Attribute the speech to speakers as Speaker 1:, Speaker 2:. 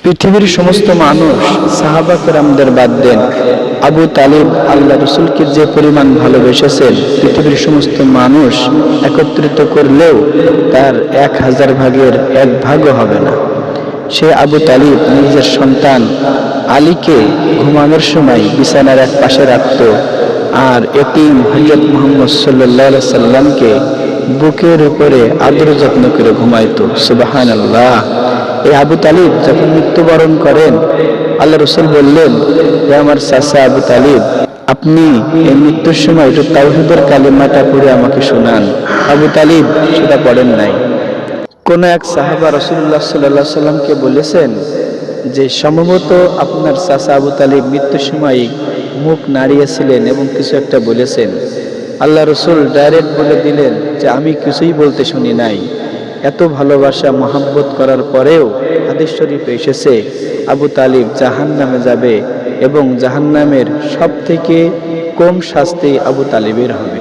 Speaker 1: পৃথিবীর সমস্ত মানুষ সাহাবা কেরামদের বাদ দেন, আবু তালিব আল্লাহ রসুলকে যে পরিমাণ ভালোবেসেছেন পৃথিবীর সমস্ত মানুষ একত্রিত করলেও তার 1000 ভাগের 1 ভাগও হবে না। সে আবু তালিব নিজের সন্তান আলীকে ঘুমানোর সময় বিছানার এক পাশে রাখত, আর এতিম হযরত মুহাম্মদ সাল্লাল্লাহু আলাইহি সাল্লামকে বুকের উপরে আদর যত্ন করে ঘুমাইতো। সুবহানাল্লাহ। এই আবু তালিব যখন মৃত্যুবরণ করেন, আল্লাহ রাসূল বললেন, হে আমার চাচা আবু তালিব, আপনি এই মৃত্যুর সময় একটু তাওহীদের কালিমাটা পড়ে আমাকে শোনান। আবু তালিব সেটা পড়েন নাই। কোন এক সাহাবা রাসূলুল্লাহ সাল্লাল্লাহু আলাইহি সাল্লামকে বলেছেন যে সম্ভবত আপনার চাচা আবু তালিব মৃত্যুর সময় মুখ নাড়িয়েছিলেন এবং কিছু একটা বলেছেন। আল্লাহ রাসূল ডাইরেক্ট বলে দিলেন যে আমি কিছুই বলতে শুনি নাই। এত ভালোবাসা মহব্বত করার পরেও হাদিস শরীফে এসেছে আবু তালিব জাহান্নামে যাবে এবং জাহান্নামের সবথেকে কম শাস্তি আবু তালিবের হবে।